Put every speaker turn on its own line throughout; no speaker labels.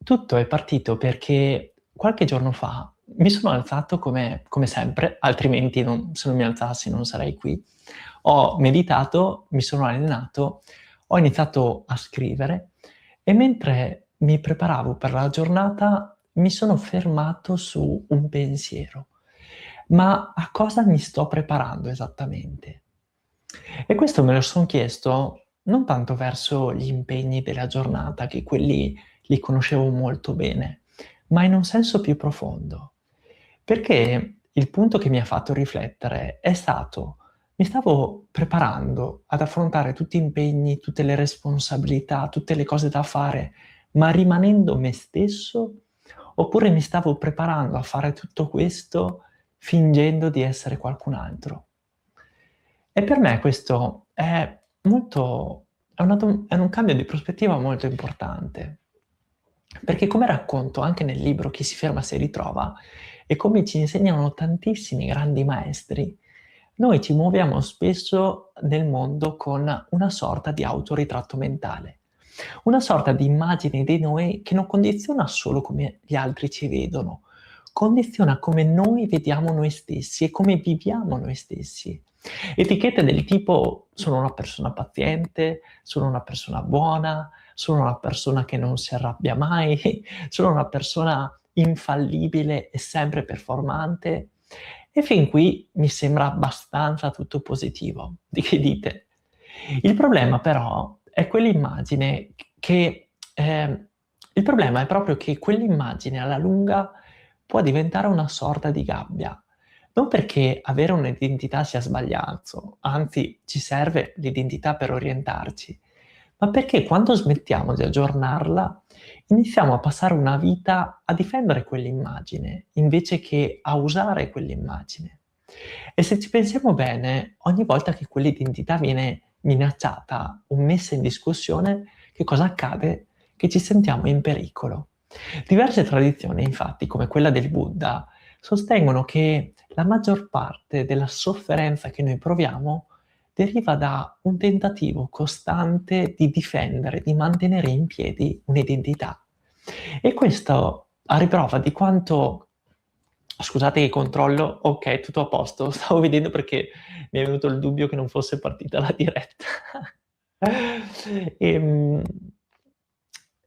Tutto è partito perché qualche giorno fa mi sono alzato come sempre, altrimenti se non mi alzassi non sarei qui. Ho meditato, mi sono allenato, ho iniziato a scrivere e mentre mi preparavo per la giornata mi sono fermato su un pensiero. Ma a cosa mi sto preparando esattamente? E questo me lo son chiesto non tanto verso gli impegni della giornata, che quelli li conoscevo molto bene, ma in un senso più profondo. Perché il punto che mi ha fatto riflettere è stato: mi stavo preparando ad affrontare tutti impegni, tutte le responsabilità, tutte le cose da fare, ma rimanendo me stesso? Oppure mi stavo preparando a fare tutto questo fingendo di essere qualcun altro? E per me questo è un cambio di prospettiva molto importante, perché come racconto anche nel libro "Chi si ferma si ritrova" e come ci insegnano tantissimi grandi maestri, noi ci muoviamo spesso nel mondo con una sorta di autoritratto mentale, una sorta di immagine di noi che non condiziona solo come gli altri ci vedono, condiziona come noi vediamo noi stessi e come viviamo noi stessi. Etichette del tipo: sono una persona paziente, sono una persona buona, sono una persona che non si arrabbia mai, sono una persona infallibile e sempre performante. E fin qui mi sembra abbastanza tutto positivo. Di che dite? Il problema però è quell'immagine il problema è proprio che quell'immagine alla lunga può diventare una sorta di gabbia. Non perché avere un'identità sia sbagliato, anzi ci serve l'identità per orientarci, ma perché quando smettiamo di aggiornarla, iniziamo a passare una vita a difendere quell'immagine, invece che a usare quell'immagine. E se ci pensiamo bene, ogni volta che quell'identità viene minacciata o messa in discussione, che cosa accade? Che ci sentiamo in pericolo. Diverse tradizioni, infatti, come quella del Buddha, sostengono che la maggior parte della sofferenza che noi proviamo deriva da un tentativo costante di difendere, di mantenere in piedi un'identità. E questo a riprova di quanto. Scusate che controllo, ok, tutto a posto. Stavo vedendo perché mi è venuto il dubbio che non fosse partita la diretta. Ehm,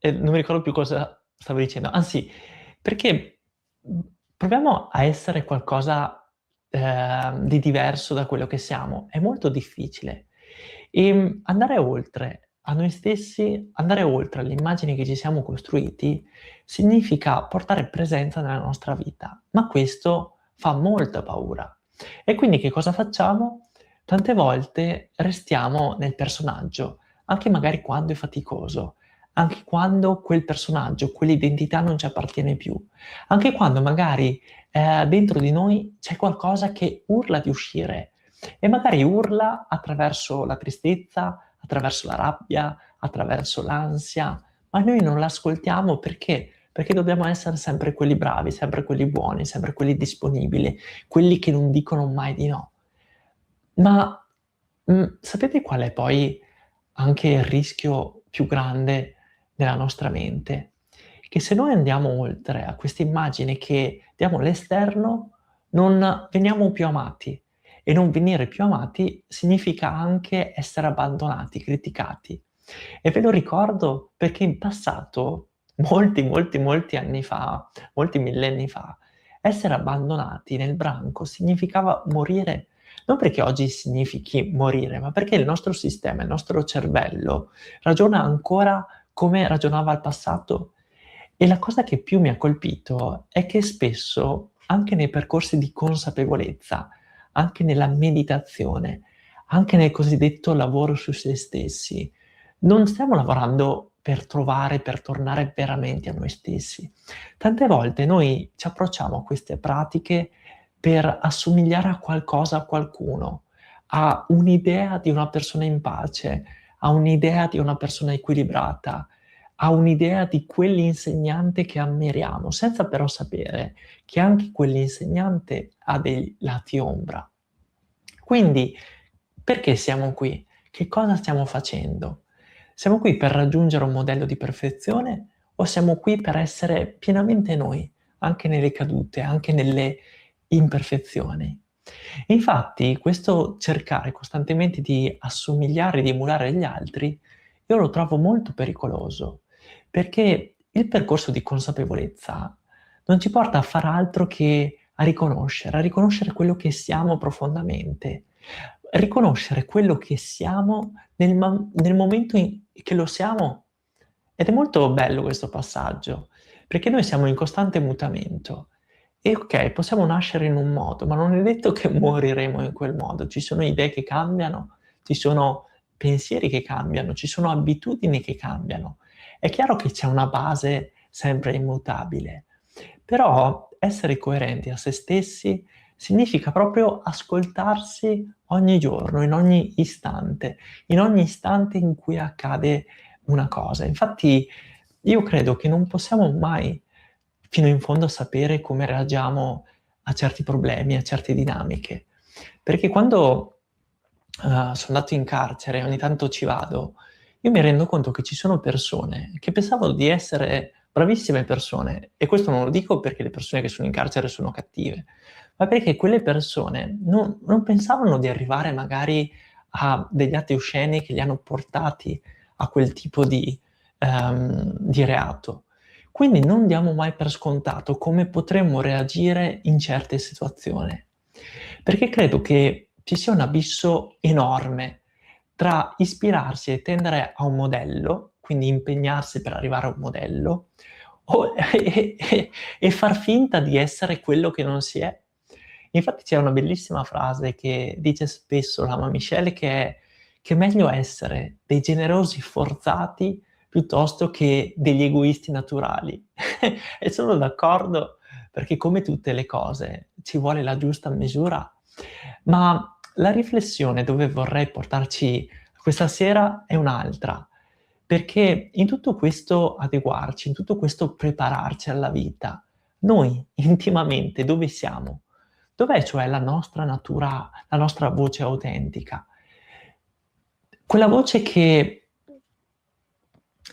non mi ricordo più cosa stavo dicendo. Anzi, perché proviamo a essere qualcosa di diverso da quello che siamo. È molto difficile. Andare oltre a noi stessi, andare oltre alle immagini che ci siamo costruiti, significa portare presenza nella nostra vita, ma questo fa molta paura. E quindi che cosa facciamo? Tante volte restiamo nel personaggio, anche magari quando è faticoso, anche quando quel personaggio, quell'identità non ci appartiene più, anche quando magari dentro di noi c'è qualcosa che urla di uscire e magari urla attraverso la tristezza, attraverso la rabbia, attraverso l'ansia, ma noi non l'ascoltiamo perché? Perché dobbiamo essere sempre quelli bravi, sempre quelli buoni, sempre quelli disponibili, quelli che non dicono mai di no. Ma, sapete qual è poi anche il rischio più grande nella nostra mente? Che se noi andiamo oltre a questa immagine che diamo all'esterno, non veniamo più amati e non venire più amati significa anche essere abbandonati, criticati. E ve lo ricordo perché in passato, molti, molti, molti anni fa, molti millenni fa, essere abbandonati nel branco significava morire. Non perché oggi significhi morire, ma perché il nostro sistema, il nostro cervello ragiona ancora come ragionava al passato. E la cosa che più mi ha colpito è che spesso, anche nei percorsi di consapevolezza, anche nella meditazione, anche nel cosiddetto lavoro su se stessi, non stiamo lavorando per trovare, per tornare veramente a noi stessi. Tante volte noi ci approcciamo a queste pratiche per assomigliare a qualcosa, a qualcuno, a un'idea di una persona in pace, a un'idea di una persona equilibrata, a un'idea di quell'insegnante che ammiriamo, senza però sapere che anche quell'insegnante ha dei lati ombra. Quindi, perché siamo qui? Che cosa stiamo facendo? Siamo qui per raggiungere un modello di perfezione o siamo qui per essere pienamente noi, anche nelle cadute, anche nelle imperfezioni. Infatti questo cercare costantemente di assomigliare, di emulare gli altri, io lo trovo molto pericoloso, perché il percorso di consapevolezza non ci porta a far altro che a riconoscere quello che siamo profondamente, riconoscere quello che siamo nel momento che lo siamo. Ed è molto bello questo passaggio, perché noi siamo in costante mutamento. E okay, possiamo nascere in un modo, ma non è detto che moriremo in quel modo. Ci sono idee che cambiano, ci sono pensieri che cambiano, ci sono abitudini che cambiano. È chiaro che c'è una base sempre immutabile, però essere coerenti a se stessi significa proprio ascoltarsi ogni giorno, in ogni istante in cui accade una cosa. Infatti io credo che non possiamo mai fino in fondo sapere come reagiamo a certi problemi, a certe dinamiche. Perché quando, sono andato in carcere, ogni tanto ci vado, io mi rendo conto che ci sono persone che pensavano di essere bravissime persone, e questo non lo dico perché le persone che sono in carcere sono cattive, ma perché quelle persone non pensavano di arrivare magari a degli atti osceni che li hanno portati a quel tipo di reato. Quindi non diamo mai per scontato come potremmo reagire in certe situazioni, perché credo che ci sia un abisso enorme tra ispirarsi e tendere a un modello, quindi impegnarsi per arrivare a un modello, o e far finta di essere quello che non si è. Infatti c'è una bellissima frase che dice spesso Lama Michele, che è meglio essere dei generosi forzati piuttosto che degli egoisti naturali. E sono d'accordo, perché come tutte le cose ci vuole la giusta misura. Ma la riflessione dove vorrei portarci questa sera è un'altra, perché in tutto questo adeguarci, in tutto questo prepararci alla vita, noi intimamente dove siamo? Dov'è cioè la nostra natura, la nostra voce autentica? Quella voce che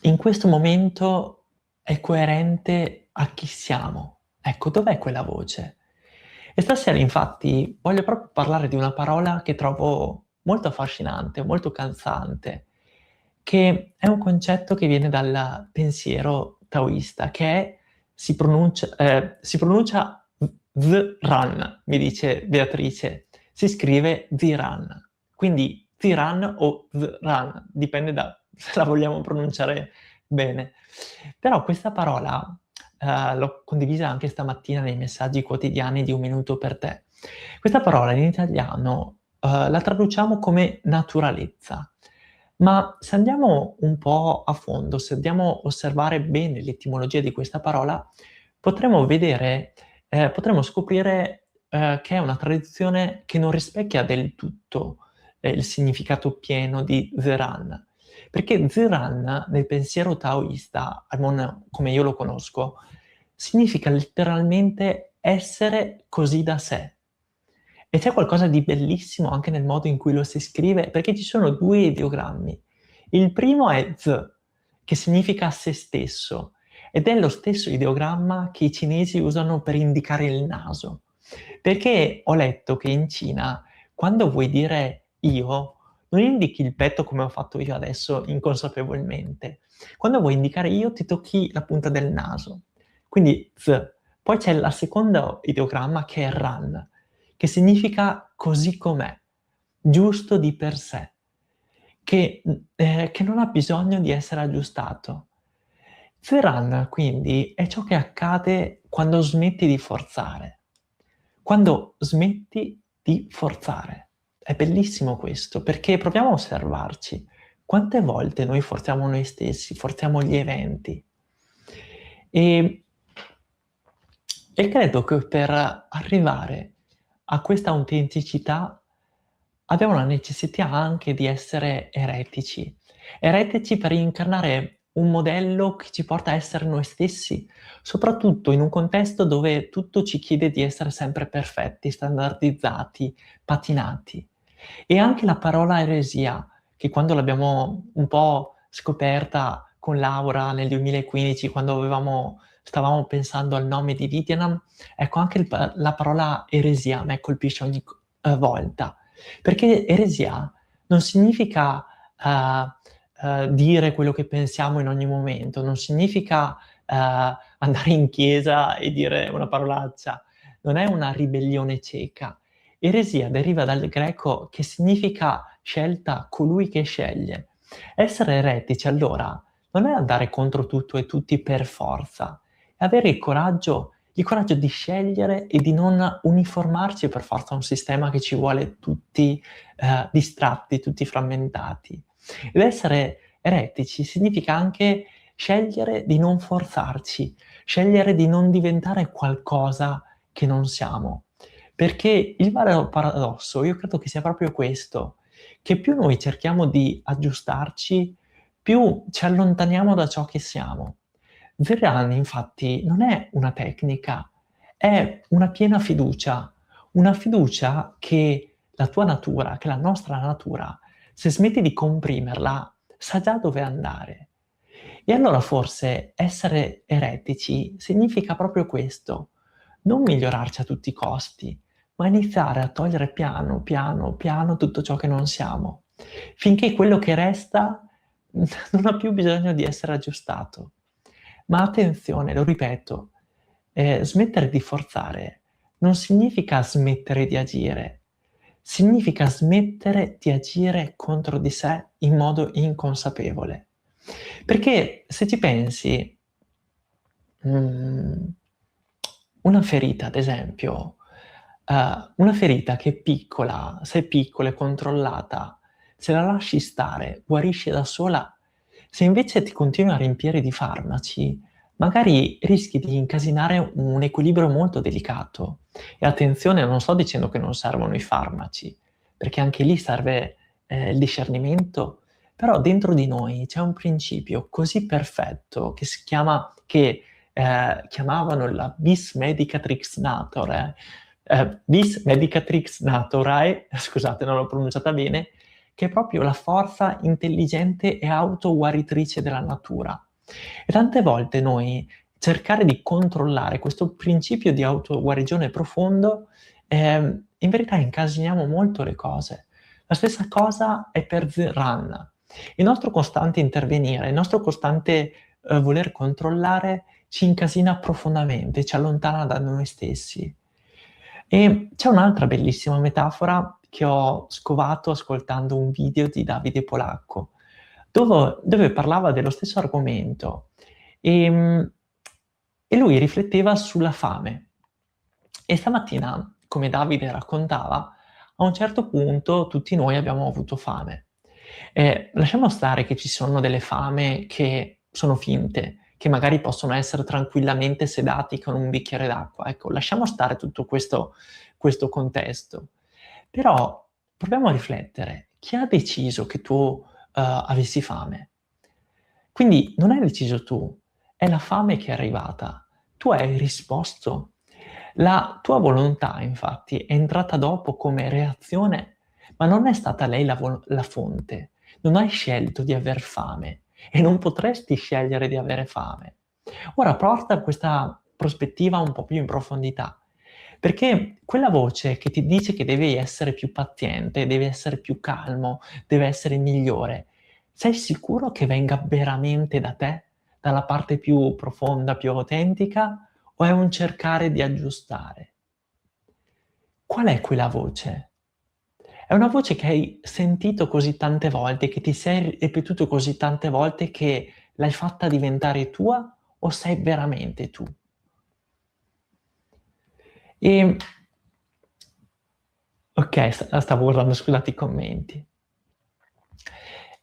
in questo momento è coerente a chi siamo. Ecco, dov'è quella voce? E stasera infatti voglio proprio parlare di una parola che trovo molto affascinante, molto calzante, che è un concetto che viene dal pensiero taoista, che è si pronuncia Ziran, mi dice Beatrice, si scrive Ziran. Quindi Ziran o Zran, dipende da se la vogliamo pronunciare bene. Però questa parola, l'ho condivisa anche stamattina nei messaggi quotidiani di Un minuto per te. Questa parola in italiano, la traduciamo come naturalezza, ma se andiamo un po' a fondo, se andiamo a osservare bene l'etimologia di questa parola, potremo vedere potremo scoprire, che è una tradizione che non rispecchia del tutto, il significato pieno di Zeran. Perché Ziran nel pensiero taoista, almeno come io lo conosco, significa letteralmente essere così da sé. E c'è qualcosa di bellissimo anche nel modo in cui lo si scrive, perché ci sono 2 ideogrammi. Il primo è Z, che significa se stesso, ed è lo stesso ideogramma che i cinesi usano per indicare il naso. Perché ho letto che in Cina, quando vuoi dire io, non indichi il petto come ho fatto io adesso inconsapevolmente. Quando vuoi indicare io ti tocchi la punta del naso. Quindi Z. Poi c'è la seconda ideogramma che è Ran, che significa così com'è, giusto di per sé, che non ha bisogno di essere aggiustato. Zeran quindi è ciò che accade quando smetti di forzare. Quando smetti di forzare. È bellissimo questo, perché proviamo a osservarci. Quante volte noi forziamo noi stessi, forziamo gli eventi? E e credo che per arrivare a questa autenticità abbiamo la necessità anche di essere eretici. Eretici per incarnare un modello che ci porta a essere noi stessi, soprattutto in un contesto dove tutto ci chiede di essere sempre perfetti, standardizzati, patinati. E anche la parola eresia, che quando l'abbiamo un po' scoperta con Laura nel 2015 quando stavamo pensando al nome di Vietnam, ecco anche la parola eresia a me colpisce ogni volta, perché eresia non significa dire quello che pensiamo in ogni momento, non significa andare in chiesa e dire una parolaccia, non è una ribellione cieca. Eresia deriva dal greco che significa scelta, colui che sceglie. Essere eretici allora non è andare contro tutto e tutti per forza, è avere il coraggio di scegliere e di non uniformarci per forza a un sistema che ci vuole tutti distratti, tutti frammentati. Ed essere eretici significa anche scegliere di non forzarci, scegliere di non diventare qualcosa che non siamo. Perché il vero paradosso, io credo che sia proprio questo, che più noi cerchiamo di aggiustarci, più ci allontaniamo da ciò che siamo. Veren infatti non è una tecnica, è una piena una fiducia che la tua natura, che la nostra natura, se smetti di comprimerla, sa già dove andare. E allora forse essere eretici significa proprio questo, non migliorarci a tutti i costi, ma iniziare a togliere piano, piano, piano tutto ciò che non siamo, finché quello che resta non ha più bisogno di essere aggiustato. Ma attenzione, lo ripeto, smettere di forzare non significa smettere di agire, significa smettere di agire contro di sé in modo inconsapevole. Perché se ci pensi, mhmm, una ferita ad esempio, una ferita che è piccola, se è piccola e controllata, se la lasci stare, guarisce da sola. Se invece ti continui a riempire di farmaci, magari rischi di incasinare un equilibrio molto delicato. E attenzione, non sto dicendo che non servono i farmaci, perché anche lì serve, il discernimento, però dentro di noi c'è un principio così perfetto che chiamavano la vis medicatrix naturae, vis medicatrix naturae, scusate non l'ho pronunciata bene, che è proprio la forza intelligente e autoguaritrice della natura. E tante volte noi cercare di controllare questo principio di autoguarigione profondo, in verità incasiniamo molto le cose. La stessa cosa è per Zen. Il nostro costante intervenire, il nostro costante, voler controllare ci incasina profondamente, ci allontana da noi stessi. E c'è un'altra bellissima metafora che ho scovato ascoltando un video di Davide Polacco, dove parlava dello stesso argomento, ehm, e lui rifletteva sulla fame. E stamattina, come Davide raccontava, a un certo punto tutti noi abbiamo avuto fame. Lasciamo stare che ci sono delle fame che sono finte, che magari possono essere tranquillamente sedati con un bicchiere d'acqua. Ecco, lasciamo stare tutto questo contesto. Però proviamo a riflettere: chi ha deciso che tu, avessi fame? Quindi non hai deciso tu, è la fame che è arrivata. Tu hai risposto. La tua volontà infatti è entrata dopo come reazione, ma non è stata lei la fonte. Non hai scelto di aver fame e non potresti scegliere di avere fame. Ora porta questa prospettiva un po' più in profondità, perché quella voce che ti dice che devi essere più paziente, devi essere più calmo, deve essere migliore, sei sicuro che venga veramente da te, dalla parte più profonda, più autentica, o è un cercare di aggiustare? Qual è quella voce? È una voce che hai sentito così tante volte, che ti sei ripetuto così tante volte che l'hai fatta diventare tua o sei veramente tu? Ehm, okay, stavo guardando scusate i commenti.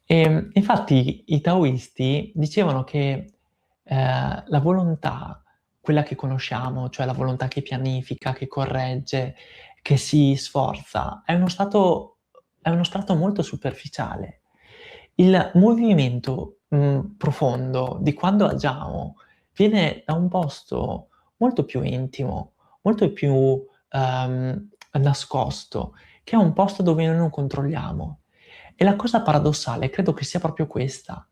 Infatti i taoisti dicevano che, la volontà, quella che conosciamo, cioè la volontà che pianifica, che corregge, che si sforza, è uno strato molto superficiale. Il movimento, profondo di quando agiamo viene da un posto molto più intimo, molto più, nascosto, che è un posto dove noi non controlliamo. E la cosa paradossale credo che sia proprio questa,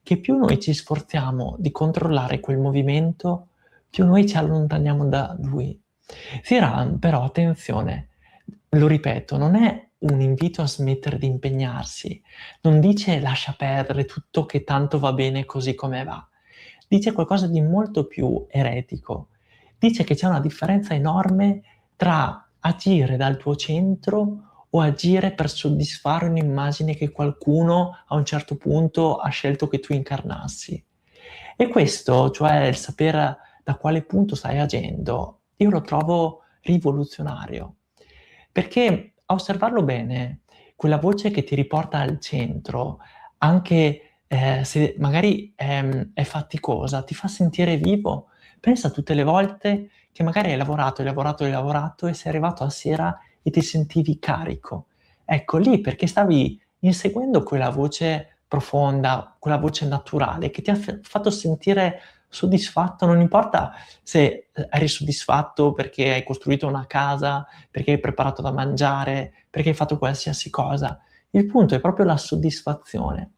che più noi ci sforziamo di controllare quel movimento, più noi ci allontaniamo da lui. Thiram però, attenzione, lo ripeto, non è un invito a smettere di impegnarsi, non dice lascia perdere tutto che tanto va bene così come va. Dice qualcosa di molto più eretico. Dice che c'è una differenza enorme tra agire dal tuo centro o agire per soddisfare un'immagine che qualcuno a un certo punto ha scelto che tu incarnassi. E questo, cioè il sapere da quale punto stai agendo, io lo trovo rivoluzionario. Perché a osservarlo bene, quella voce che ti riporta al centro, anche se magari è faticosa, ti fa sentire vivo. Pensa a tutte le volte che magari hai lavorato, hai lavorato, hai lavorato e sei arrivato a sera e ti sentivi carico. Ecco, lì perché stavi inseguendo quella voce profonda, quella voce naturale che ti ha fatto sentire soddisfatto, non importa se eri soddisfatto perché hai costruito una casa, perché hai preparato da mangiare, perché hai fatto qualsiasi cosa. Il punto è proprio la soddisfazione.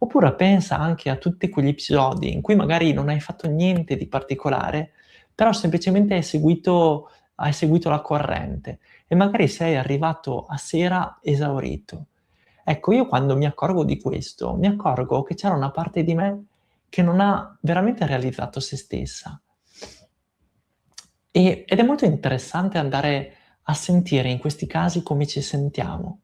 Oppure pensa anche a tutti quegli episodi in cui magari non hai fatto niente di particolare, però semplicemente hai seguito la corrente e magari sei arrivato a sera esaurito. Ecco, io quando mi accorgo di questo, mi accorgo che c'era una parte di me che non ha veramente realizzato se stessa. Ed è molto interessante andare a sentire in questi casi come ci sentiamo.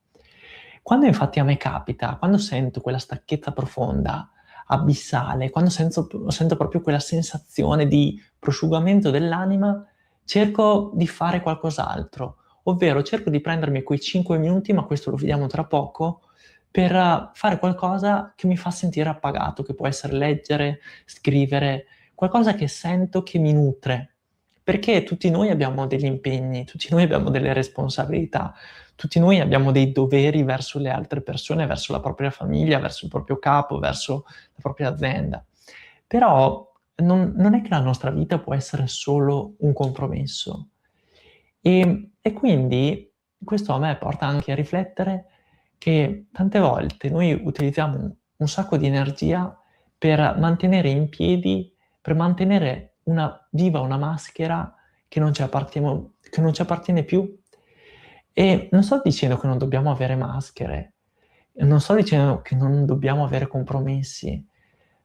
Quando infatti a me capita, quando sento quella stacchezza profonda, abissale, quando sento proprio quella sensazione di prosciugamento dell'anima, cerco di fare qualcos'altro, ovvero cerco di prendermi quei 5 minuti, ma questo lo vediamo tra poco, per fare qualcosa che mi fa sentire appagato, che può essere leggere, scrivere, qualcosa che sento che mi nutre. Perché tutti noi abbiamo degli impegni, tutti noi abbiamo delle responsabilità, tutti noi abbiamo dei doveri verso le altre persone, verso la propria famiglia, verso il proprio capo, verso la propria azienda. Però non è che la nostra vita può essere solo un compromesso. E quindi questo a me porta anche a riflettere che tante volte noi utilizziamo un sacco di energia per mantenere in piedi, per mantenere viva una maschera che non ci appartiene più. E non sto dicendo che non dobbiamo avere maschere, non sto dicendo che non dobbiamo avere compromessi,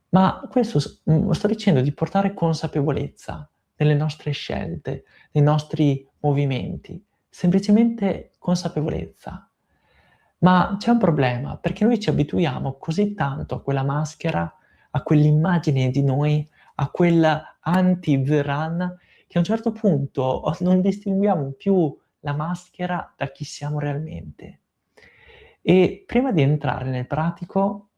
ma sto dicendo di portare consapevolezza nelle nostre scelte, nei nostri movimenti, semplicemente consapevolezza. Ma c'è un problema, perché noi ci abituiamo così tanto a quella maschera, a quell'immagine di noi, a quel anti-Vran, che a un certo punto non distinguiamo più la maschera da chi siamo realmente. E prima di entrare nel pratico,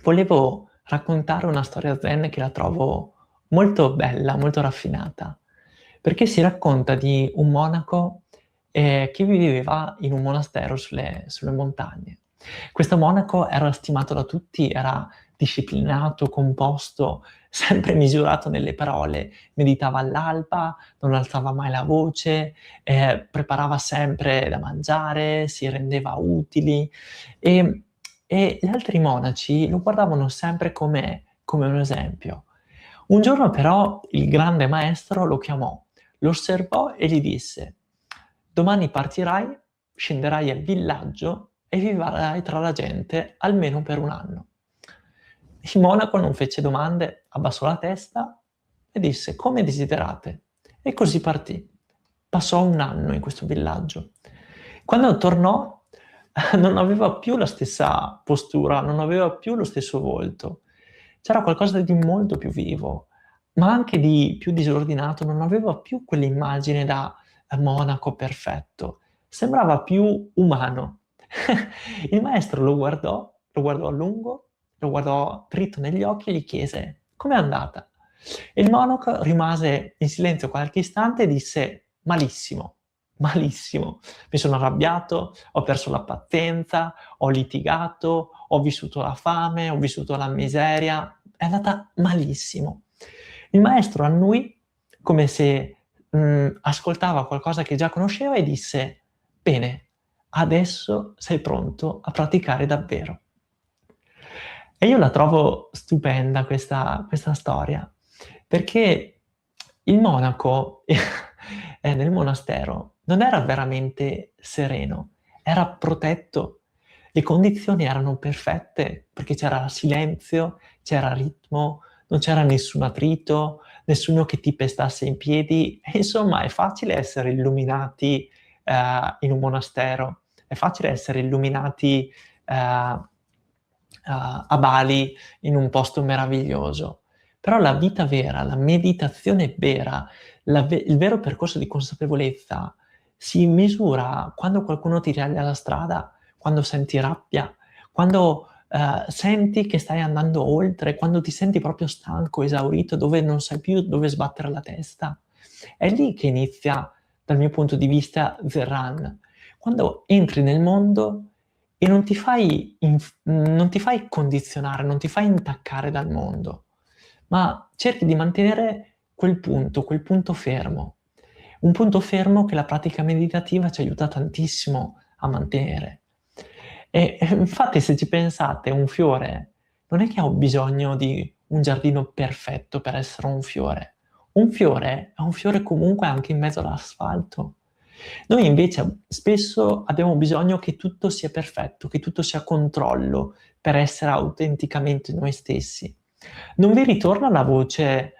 volevo raccontare una storia zen che la trovo molto bella, molto raffinata, perché si racconta di un monaco che viveva in un monastero sulle montagne. Questo monaco era stimato da tutti, era disciplinato, composto, sempre misurato nelle parole, meditava all'alba, non alzava mai la voce, preparava sempre da mangiare, si rendeva utili e, e gli altri monaci lo guardavano sempre come un esempio. Un giorno però il grande maestro lo chiamò, lo osservò e gli disse: domani partirai, scenderai al villaggio e vivrai tra la gente almeno per un anno. Il monaco non fece domande, abbassò la testa e disse: come desiderate. E così partì. Passò un anno in questo villaggio. Quando tornò, non aveva più la stessa postura, non aveva più lo stesso volto. C'era qualcosa di molto più vivo, ma anche di più disordinato, non aveva più quell'immagine da monaco perfetto, sembrava più umano. Il maestro lo guardò a lungo, lo guardò dritto negli occhi e gli chiese: com'è andata? E il monaco rimase in silenzio qualche istante e disse: malissimo, malissimo. Mi sono arrabbiato, ho perso la pazienza, ho litigato, ho vissuto la fame, ho vissuto la miseria, è andata malissimo. Il maestro annui come se ascoltava qualcosa che già conosceva e disse: bene, adesso sei pronto a praticare davvero. E io la trovo stupenda questa storia, perché il monaco nel monastero non era veramente sereno, era protetto. Le condizioni erano perfette perché c'era silenzio, c'era ritmo, non c'era nessun attrito, nessuno che ti pestasse in piedi. E insomma, è facile essere illuminati in un monastero, è facile essere illuminati a Bali, in un posto meraviglioso. Però la vita vera, la meditazione vera, il vero percorso di consapevolezza si misura quando qualcuno ti taglia la strada, quando senti rabbia, quando senti che stai andando oltre, quando ti senti proprio stanco, esaurito, dove non sai più dove sbattere la testa. È lì che inizia, dal mio punto di vista, the run. Quando entri nel mondo e non ti fai condizionare, non ti fai intaccare dal mondo, ma cerchi di mantenere quel punto fermo. Un punto fermo che la pratica meditativa ci aiuta tantissimo a mantenere. Infatti se ci pensate, un fiore non è che ha bisogno di un giardino perfetto per essere un fiore. Un fiore è un fiore comunque anche in mezzo all'asfalto. Noi invece spesso abbiamo bisogno che tutto sia perfetto, che tutto sia a controllo per essere autenticamente noi stessi. Non vi ritorna la voce,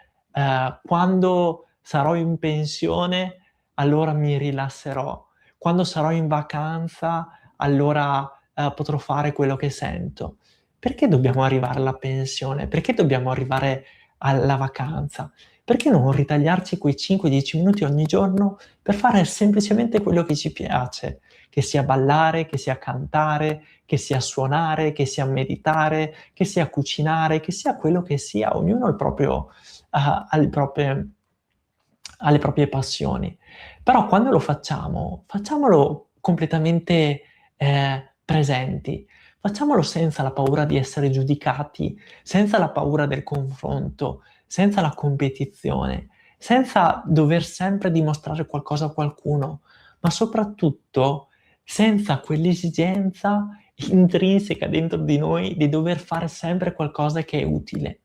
quando sarò in pensione allora mi rilasserò, quando sarò in vacanza allora, potrò fare quello che sento. Perché dobbiamo arrivare alla pensione? Perché dobbiamo arrivare alla vacanza? Perché non ritagliarci quei 5, 10 minuti ogni giorno per fare semplicemente quello che ci piace, che sia ballare, che sia cantare, che sia suonare, che sia meditare, che sia cucinare, che sia quello che sia, ognuno ha le proprie passioni. Però quando lo facciamo, facciamolo completamente presenti, facciamolo senza la paura di essere giudicati, senza la paura del confronto, senza la competizione, senza dover sempre dimostrare qualcosa a qualcuno, ma soprattutto senza quell'esigenza intrinseca dentro di noi di dover fare sempre qualcosa che è utile.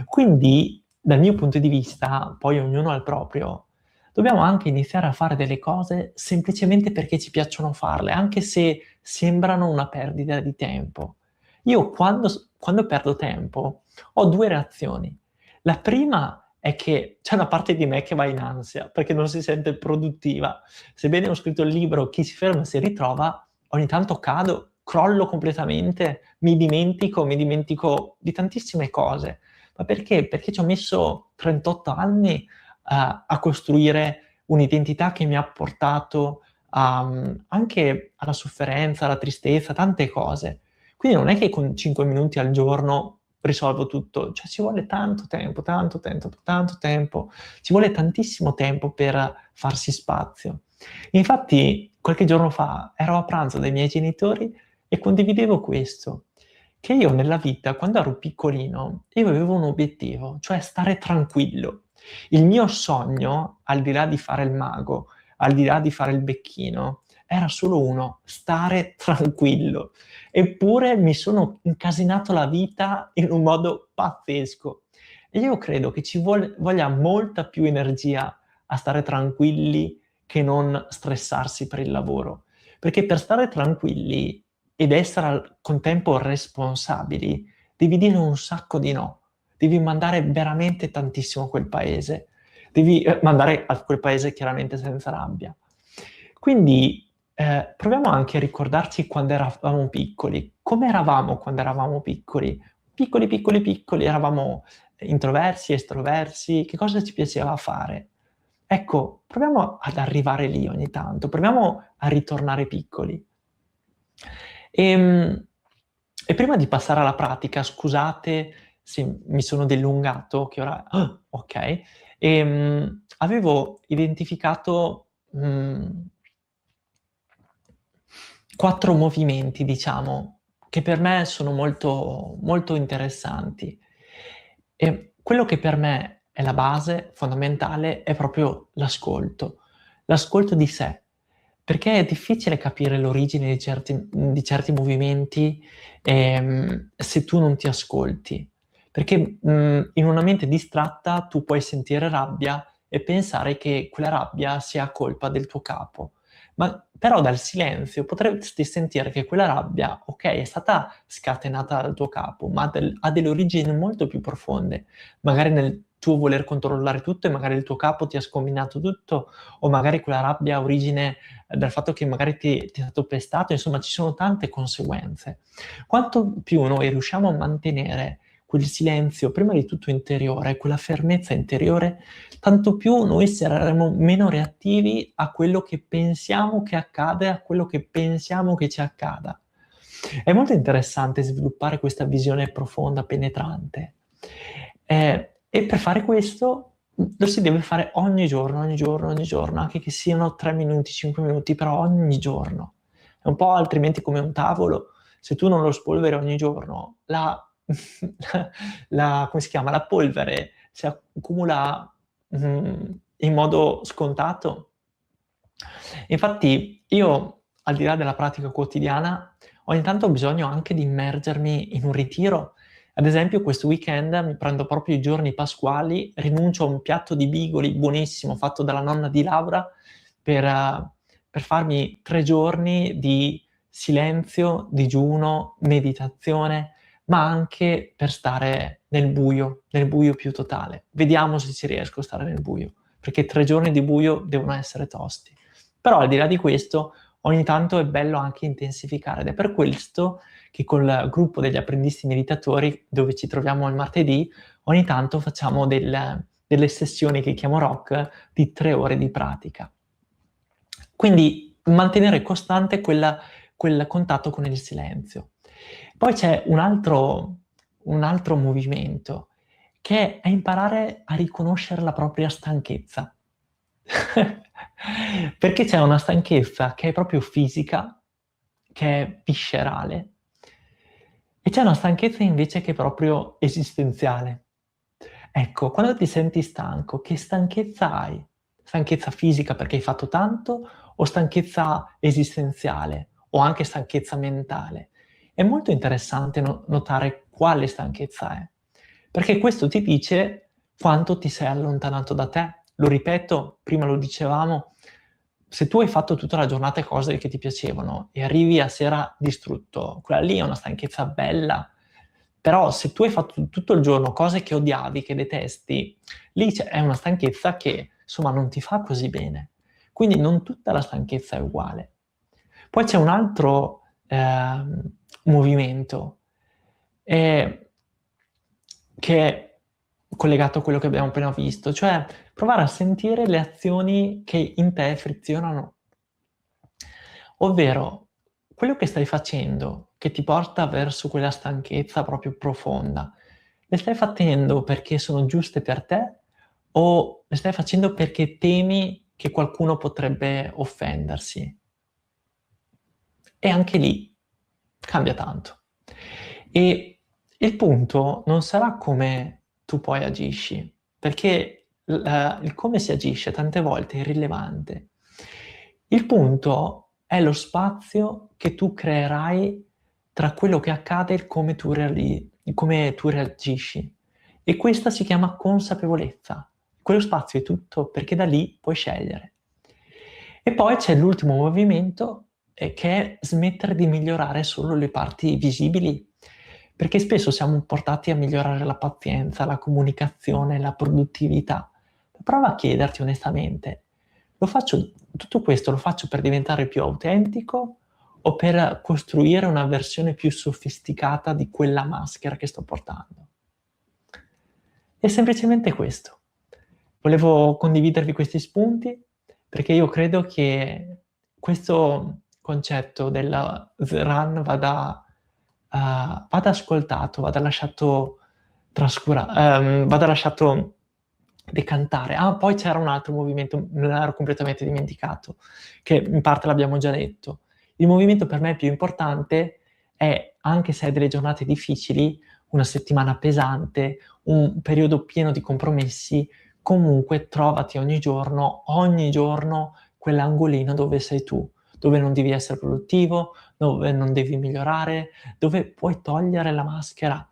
Quindi, dal mio punto di vista, poi ognuno ha il proprio, dobbiamo anche iniziare a fare delle cose semplicemente perché ci piacciono farle, anche se sembrano una perdita di tempo. Io quando perdo tempo ho 2 reazioni. La prima è che c'è una parte di me che va in ansia, perché non si sente produttiva. Sebbene ho scritto il libro "Chi si ferma si ritrova", ogni tanto cado, crollo completamente, mi dimentico di tantissime cose. Ma perché? Perché ci ho messo 38 anni a costruire un'identità che mi ha portato anche alla sofferenza, alla tristezza, tante cose. Quindi non è che con 5 minuti al giorno risolvo tutto, cioè ci vuole tanto tempo, tanto tempo, tanto tempo, ci vuole tantissimo tempo per farsi spazio. Infatti qualche giorno fa ero a pranzo dai miei genitori e condividevo questo, che io nella vita quando ero piccolino, io avevo un obiettivo, cioè stare tranquillo. Il mio sogno, al di là di fare il mago, al di là di fare il becchino, era solo uno: stare tranquillo. Eppure mi sono incasinato la vita in un modo pazzesco. E io credo che voglia molta più energia a stare tranquilli che non stressarsi per il lavoro. Perché per stare tranquilli ed essere al contempo responsabili, devi dire un sacco di no. Devi mandare veramente tantissimo a quel paese. Devi mandare a quel paese chiaramente senza rabbia. Quindi proviamo anche a ricordarci quando eravamo piccoli. Come eravamo quando eravamo piccoli? Piccoli, piccoli, piccoli, eravamo introversi, estroversi, che cosa ci piaceva fare? Ecco, proviamo ad arrivare lì ogni tanto, proviamo a ritornare piccoli. Ehm, e prima di passare alla pratica, scusate se mi sono dilungato, che ora okay, avevo identificato, 4 movimenti, diciamo, che per me sono molto molto interessanti. E quello che per me è la base fondamentale è proprio l'ascolto. L'ascolto di sé. perché è difficile capire l'origine di certi movimenti, se tu non ti ascolti. Perché, in una mente distratta tu puoi sentire rabbia e pensare che quella rabbia sia colpa del tuo capo. Ma però dal silenzio potresti sentire che quella rabbia, okay, è stata scatenata dal tuo capo, ma ha delle origini molto più profonde. Magari nel tuo voler controllare tutto e magari il tuo capo ti ha scombinato tutto, o magari quella rabbia ha origine dal fatto che magari ti è stato pestato, insomma ci sono tante conseguenze. Quanto più noi riusciamo a mantenere quel silenzio, prima di tutto interiore, quella fermezza interiore, tanto più noi saremo meno reattivi a quello che pensiamo che accade, a quello che pensiamo che ci accada. È molto interessante sviluppare questa visione profonda, penetrante. E per fare questo, lo si deve fare ogni giorno, ogni giorno, ogni giorno, anche che siano 3 minuti, 5 minuti, però ogni giorno. È un po' altrimenti come un tavolo, se tu non lo spolveri ogni giorno, come si chiama? La polvere si accumula, in modo scontato. Infatti io, al di là della pratica quotidiana, ogni tanto ho bisogno anche di immergermi in un ritiro. Ad esempio questo weekend mi prendo proprio i giorni pasquali, rinuncio a un piatto di bigoli buonissimo fatto dalla nonna di Laura per farmi 3 giorni di silenzio, digiuno, meditazione, ma anche per stare nel buio più totale. Vediamo se ci riesco a stare nel buio, perché 3 giorni di buio devono essere tosti. Però al di là di questo, ogni tanto è bello anche intensificare ed è per questo che col gruppo degli apprendisti meditatori, dove ci troviamo il martedì, ogni tanto facciamo delle sessioni che chiamo rock di 3 ore di pratica. Quindi mantenere costante quel contatto con il silenzio. Poi c'è un altro movimento, che è imparare a riconoscere la propria stanchezza. Perché c'è una stanchezza che è proprio fisica, che è viscerale, e c'è una stanchezza invece che è proprio esistenziale. Ecco, quando ti senti stanco, che stanchezza hai? Stanchezza fisica perché hai fatto tanto o stanchezza esistenziale o anche stanchezza mentale? È molto interessante notare quale stanchezza è, perché questo ti dice quanto ti sei allontanato da te. Lo ripeto, prima lo dicevamo, se tu hai fatto tutta la giornata cose che ti piacevano e arrivi a sera distrutto, quella lì è una stanchezza bella. Però se tu hai fatto tutto il giorno cose che odiavi, che detesti, lì è una stanchezza che, insomma, non ti fa così bene. Quindi non tutta la stanchezza è uguale. Poi c'è un altro movimento che è collegato a quello che abbiamo appena visto, cioè provare a sentire le azioni che in te frizionano. Ovvero, quello che stai facendo, che ti porta verso quella stanchezza proprio profonda, le stai facendo perché sono giuste per te o le stai facendo perché temi che qualcuno potrebbe offendersi? E anche lì cambia tanto. E il punto non sarà come tu poi agisci, perché il come si agisce tante volte è irrilevante. Il punto è lo spazio che tu creerai tra quello che accade e il come tu reagisci. E questa si chiama consapevolezza. Quello spazio è tutto, perché da lì puoi scegliere. E poi c'è l'ultimo movimento, che è smettere di migliorare solo le parti visibili, perché spesso siamo portati a migliorare la pazienza, la comunicazione, la produttività. Prova a chiederti onestamente: tutto questo lo faccio per diventare più autentico o per costruire una versione più sofisticata di quella maschera che sto portando? È semplicemente questo. Volevo condividervi questi spunti perché io credo che questo concetto della Zen vada ascoltato, vada lasciato decantare. Ah, poi c'era un altro movimento, me l'ero completamente dimenticato, che in parte l'abbiamo già detto. Il movimento per me più importante è, anche se hai delle giornate difficili, una settimana pesante, un periodo pieno di compromessi, comunque trovati ogni giorno quell'angolino dove sei tu, dove non devi essere produttivo, dove non devi migliorare, dove puoi togliere la maschera.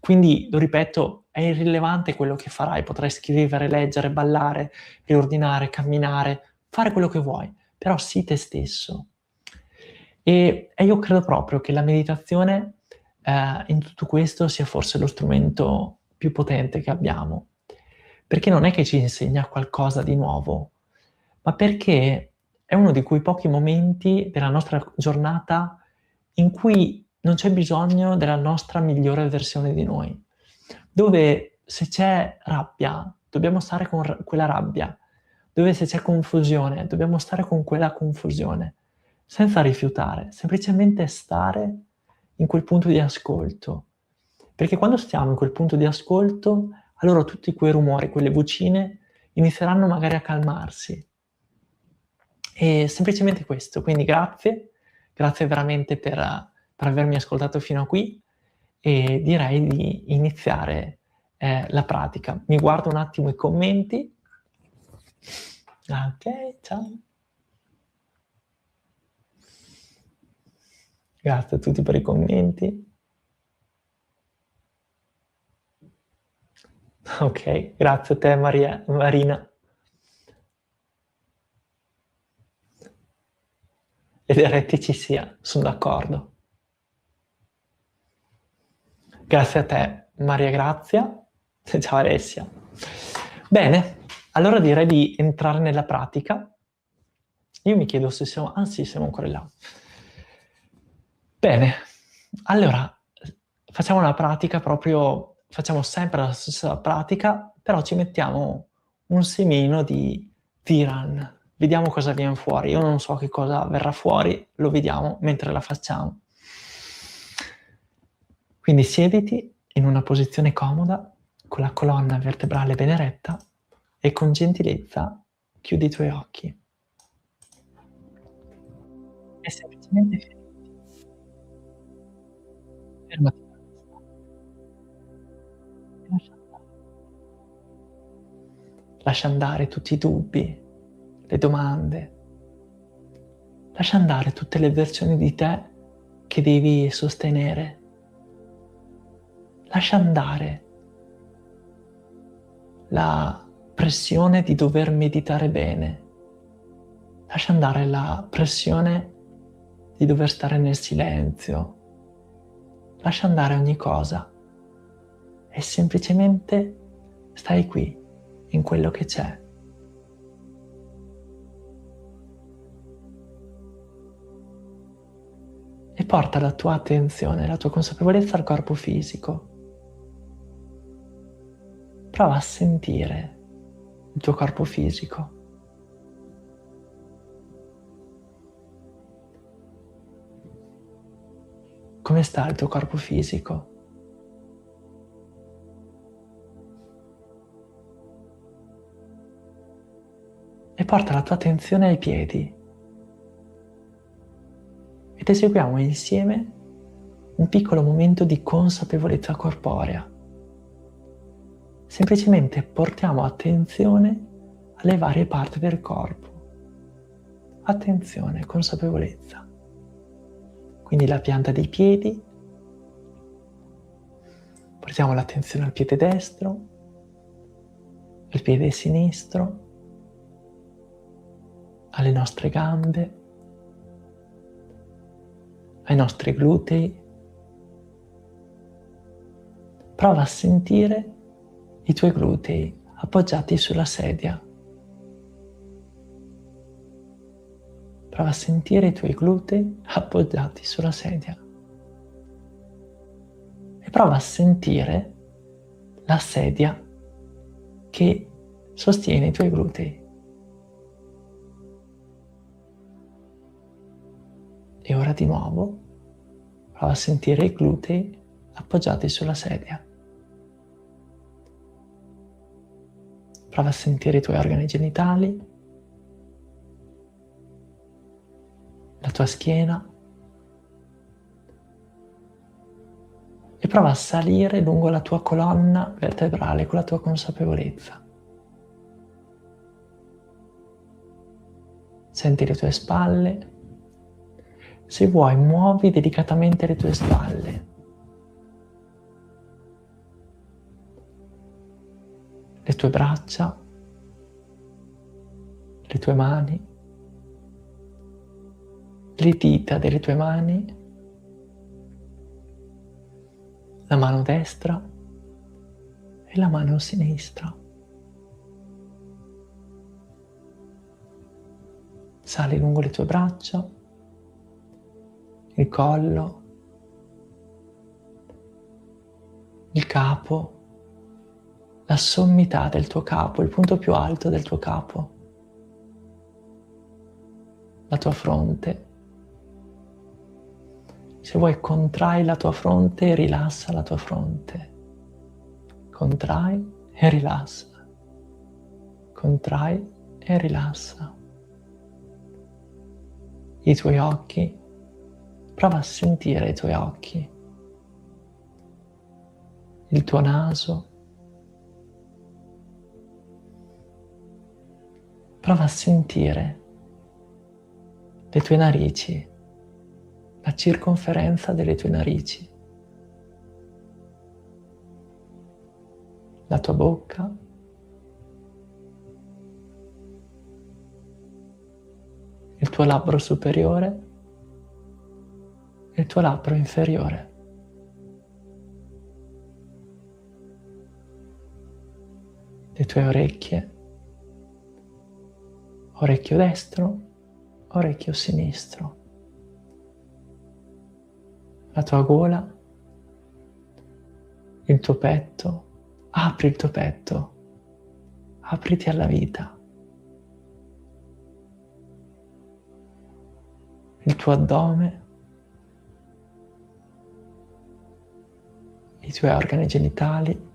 Quindi, lo ripeto, è irrilevante quello che farai, potrai scrivere, leggere, ballare, riordinare, camminare, fare quello che vuoi, però sii te stesso. E io credo proprio che la meditazione, in tutto questo sia forse lo strumento più potente che abbiamo, perché non è che ci insegna qualcosa di nuovo, ma perché è uno di quei pochi momenti della nostra giornata in cui non c'è bisogno della nostra migliore versione di noi, dove se c'è rabbia, dobbiamo stare con quella rabbia, dove se c'è confusione, dobbiamo stare con quella confusione, senza rifiutare, semplicemente stare in quel punto di ascolto. Perché quando stiamo in quel punto di ascolto, allora tutti quei rumori, quelle vocine inizieranno magari a calmarsi. E semplicemente questo, quindi grazie veramente per avermi ascoltato fino a qui e direi di iniziare la pratica. Mi guardo un attimo i commenti. Ok, ciao. Grazie a tutti per i commenti. Ok, grazie a te Marina. Ed eretici sia, sono d'accordo. Grazie a te Maria Grazia. Ciao Alessia. Bene, allora direi di entrare nella pratica. Io mi chiedo se siamo... Ah sì, siamo ancora là. Bene, allora facciamo una pratica proprio... Facciamo sempre la stessa pratica, però ci mettiamo un semino di Viran. Vediamo cosa viene fuori. Io non so che cosa verrà fuori, lo vediamo mentre la facciamo. Quindi siediti in una posizione comoda, con la colonna vertebrale ben eretta e con gentilezza chiudi i tuoi occhi. E semplicemente fermati e lascia andare tutti i dubbi, le domande, lascia andare tutte le versioni di te che devi sostenere. Lascia andare la pressione di dover meditare bene. Lascia andare la pressione di dover stare nel silenzio. Lascia andare ogni cosa e semplicemente stai qui, in quello che c'è. E porta la tua attenzione, la tua consapevolezza al corpo fisico. Prova a sentire il tuo corpo fisico. Come sta il tuo corpo fisico? E porta la tua attenzione ai piedi. Ed eseguiamo insieme un piccolo momento di consapevolezza corporea. Semplicemente portiamo attenzione alle varie parti del corpo. Attenzione, consapevolezza. Quindi la pianta dei piedi, portiamo l'attenzione al piede destro, al piede sinistro, alle nostre gambe, ai nostri glutei. Prova a sentire i tuoi glutei appoggiati sulla sedia. Prova a sentire i tuoi glutei appoggiati sulla sedia. E prova a sentire la sedia che sostiene i tuoi glutei. E ora di nuovo prova a sentire i glutei appoggiati sulla sedia. Prova a sentire i tuoi organi genitali, la tua schiena e prova a salire lungo la tua colonna vertebrale con la tua consapevolezza. Senti le tue spalle, Se vuoi, muovi delicatamente le tue spalle, le tue braccia, le tue mani, le dita delle tue mani, la mano destra e la mano sinistra. Sali lungo le tue braccia, il collo, il capo, la sommità del tuo capo, il punto più alto del tuo capo, la tua fronte. Se vuoi, contrai la tua fronte e rilassa la tua fronte. Contrai e rilassa. Contrai e rilassa. I tuoi occhi, prova a sentire i tuoi occhi. Il tuo naso. Prova a sentire le tue narici, la circonferenza delle tue narici, la tua bocca, il tuo labbro superiore e il tuo labbro inferiore. Le tue orecchie, orecchio destro, orecchio sinistro. La tua gola, il tuo petto, apri il tuo petto, apriti alla vita. Il tuo addome, i tuoi organi genitali,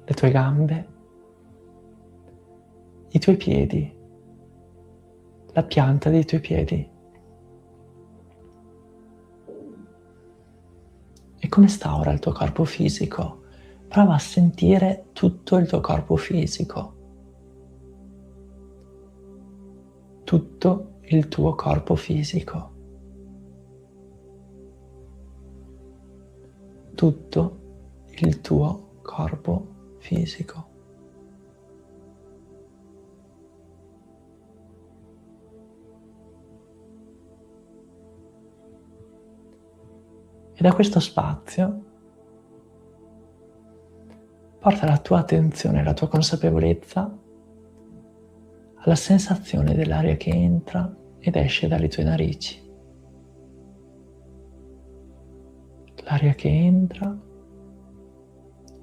le tue gambe, i tuoi piedi, la pianta dei tuoi piedi. E come sta ora il tuo corpo fisico? Prova a sentire tutto il tuo corpo fisico. Tutto il tuo corpo fisico. Tutto il tuo corpo fisico. E da questo spazio porta la tua attenzione, la tua consapevolezza alla sensazione dell'aria che entra ed esce dalle tue narici. L'aria che entra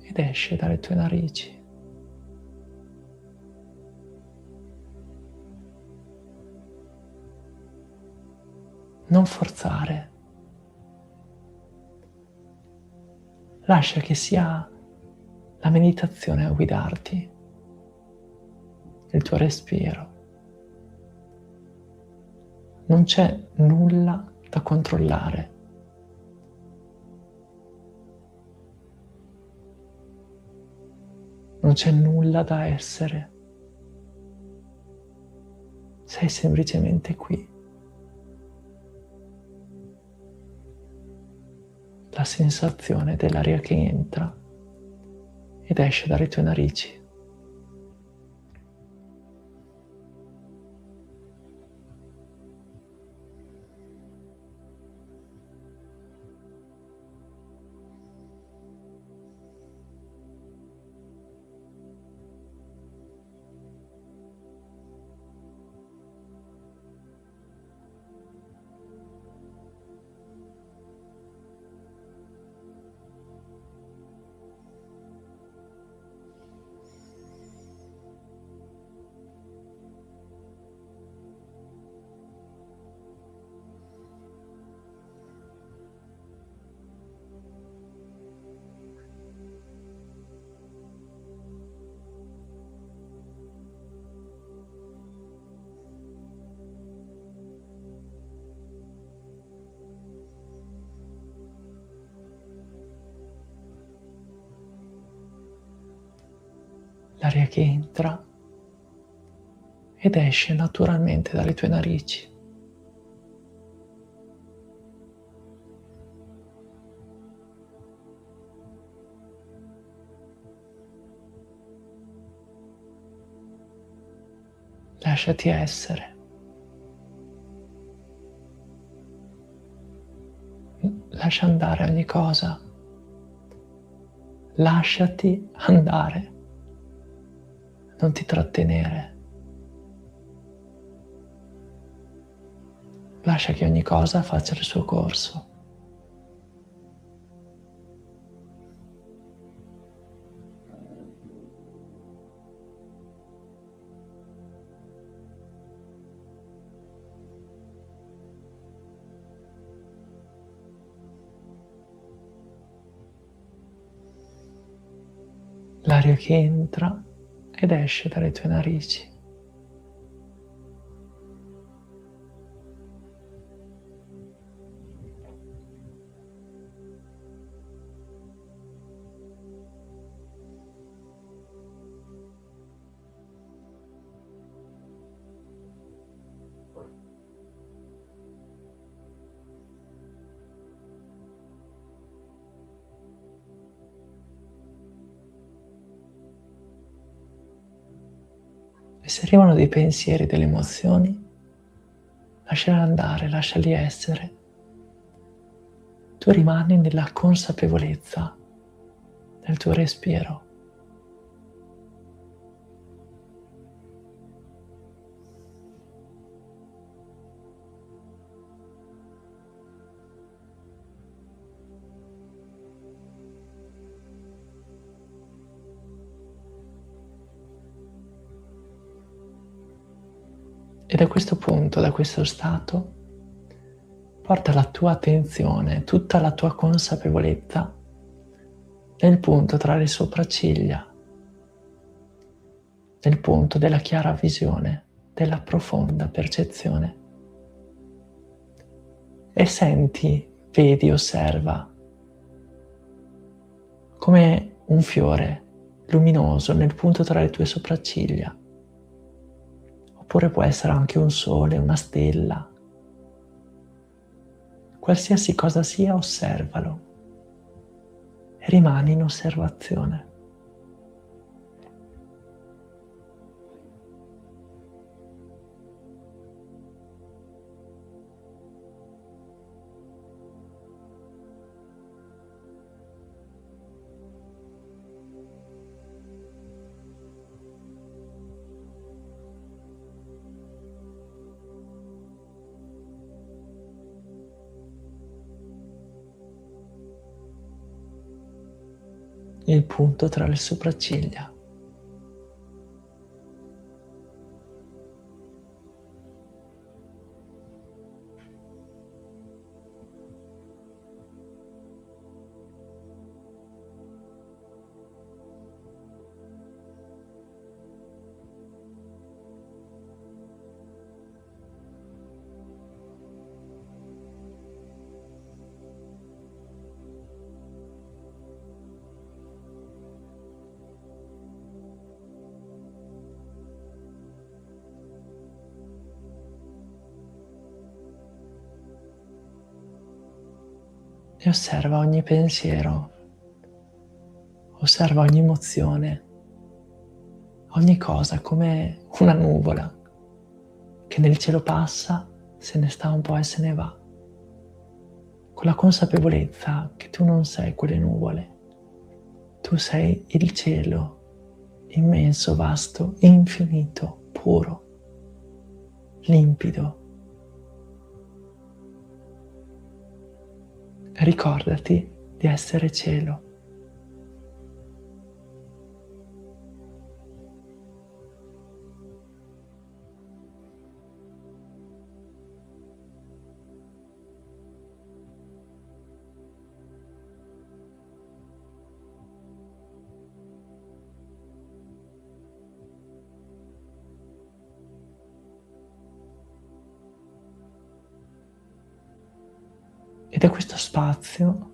ed esce dalle tue narici. Non forzare. Lascia che sia la meditazione a guidarti, il tuo respiro. Non c'è nulla da controllare. Non c'è nulla da essere. Sei semplicemente qui. La sensazione dell'aria che entra ed esce dalle tue narici. L'aria che entra ed esce naturalmente dalle tue narici. Lasciati essere. Lascia andare ogni cosa. Lasciati andare. Non ti trattenere. Lascia che ogni cosa faccia il suo corso. L'aria che entra ed esce dalle tue narici. E se arrivano dei pensieri, delle emozioni, lasciali andare, lasciali essere. Tu rimani nella consapevolezza del tuo respiro. E da questo punto, da questo stato, porta la tua attenzione, tutta la tua consapevolezza nel punto tra le sopracciglia, nel punto della chiara visione, della profonda percezione. E senti, vedi, osserva come un fiore luminoso nel punto tra le tue sopracciglia. Oppure può essere anche un sole, una stella. Qualsiasi cosa sia, osservalo e rimani in osservazione. Il punto tra le sopracciglia. E osserva ogni pensiero, osserva ogni emozione, ogni cosa come una nuvola che nel cielo passa, se ne sta un po' e se ne va, con la consapevolezza che tu non sei quelle nuvole, tu sei il cielo, immenso, vasto, infinito, puro, limpido. Ricordati di essere cielo. E da questo spazio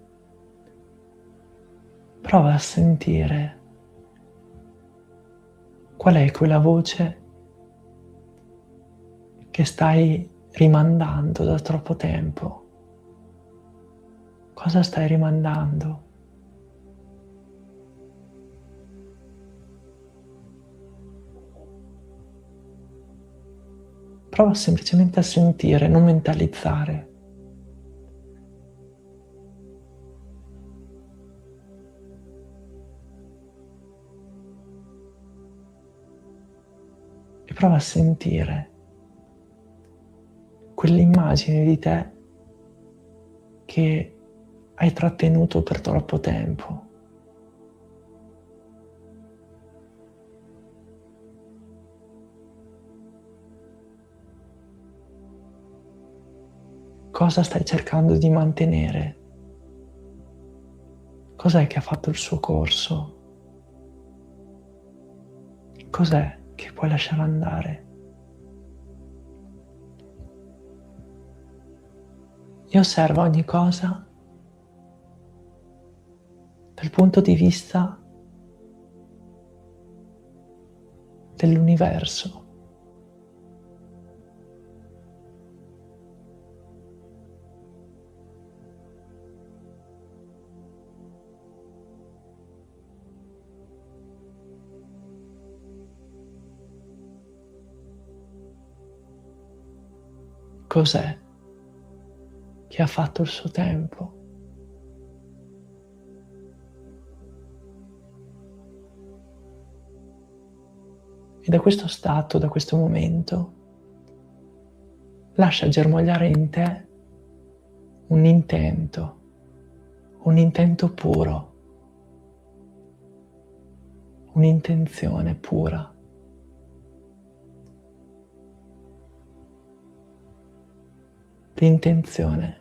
prova a sentire qual è quella voce che stai rimandando da troppo tempo. Cosa stai rimandando? Prova semplicemente a sentire, non mentalizzare. E prova a sentire quell'immagine di te che hai trattenuto per troppo tempo. Cosa stai cercando di mantenere? Cos'è che ha fatto il suo corso? Cos'è che puoi lasciare andare? E osserva ogni cosa dal punto di vista dell'universo. Cos'è che ha fatto il suo tempo? E da questo stato, da questo momento, lascia germogliare in te un intento puro, un'intenzione pura. L'intenzione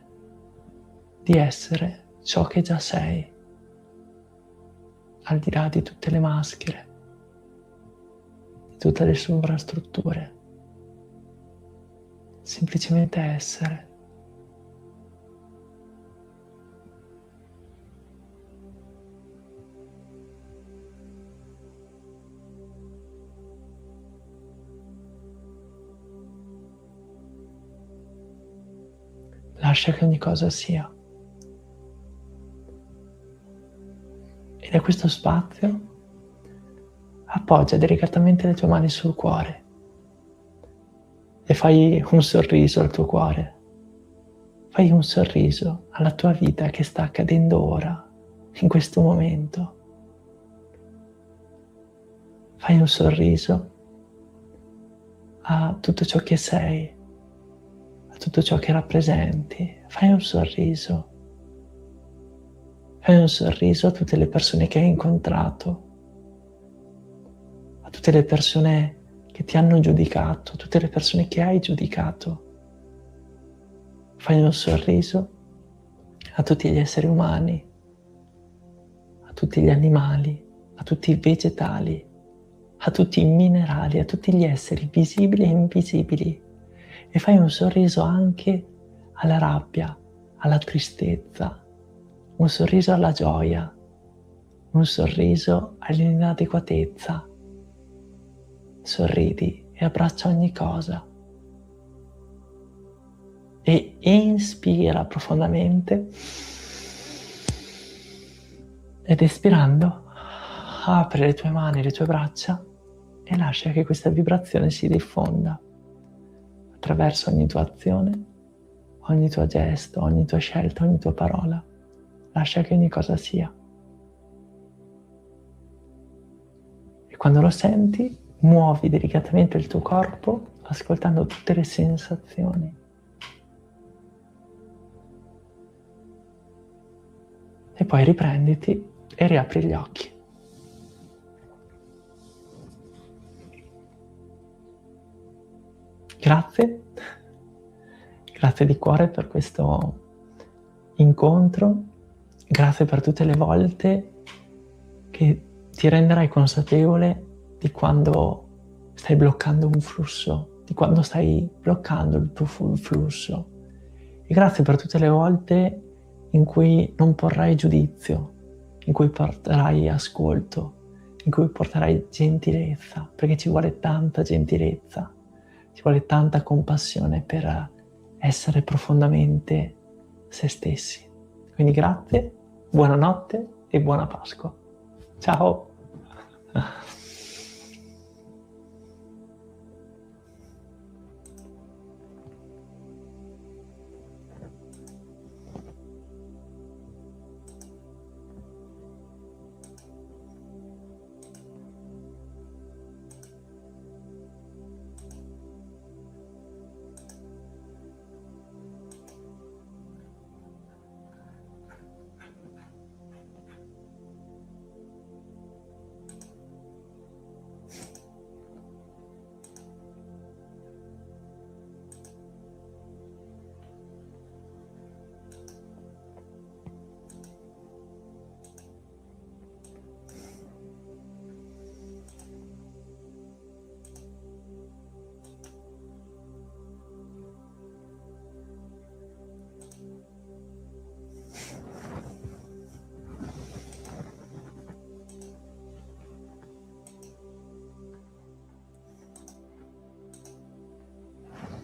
di essere ciò che già sei, al di là di tutte le maschere, di tutte le sovrastrutture. Semplicemente essere. Lascia che ogni cosa sia. E da questo spazio appoggia delicatamente le tue mani sul cuore e fai un sorriso al tuo cuore. Fai un sorriso alla tua vita che sta accadendo ora, in questo momento. Fai un sorriso a tutto ciò che sei, a tutto ciò che rappresenti. Fai un sorriso. Fai un sorriso a tutte le persone che hai incontrato, a tutte le persone che ti hanno giudicato, a tutte le persone che hai giudicato. Fai un sorriso a tutti gli esseri umani, a tutti gli animali, a tutti i vegetali, a tutti i minerali, a tutti gli esseri visibili e invisibili. E fai un sorriso anche alla rabbia, alla tristezza, un sorriso alla gioia, un sorriso all'inadeguatezza. Sorridi e abbraccia ogni cosa. E inspira profondamente ed espirando apri le tue mani, le tue braccia e lascia che questa vibrazione si diffonda attraverso ogni tua azione, ogni tuo gesto, ogni tua scelta, ogni tua parola. Lascia che ogni cosa sia. E quando lo senti, muovi delicatamente il tuo corpo ascoltando tutte le sensazioni. E poi riprenditi e riapri gli occhi. Grazie, grazie di cuore per questo incontro, grazie per tutte le volte che ti renderai consapevole di quando stai bloccando un flusso, di quando stai bloccando il tuo flusso. E grazie per tutte le volte in cui non porrai giudizio, in cui porterai ascolto, in cui porterai gentilezza, perché ci vuole tanta gentilezza. ci vuole tanta compassione per essere profondamente se stessi. Quindi grazie, buonanotte e buona Pasqua. Ciao!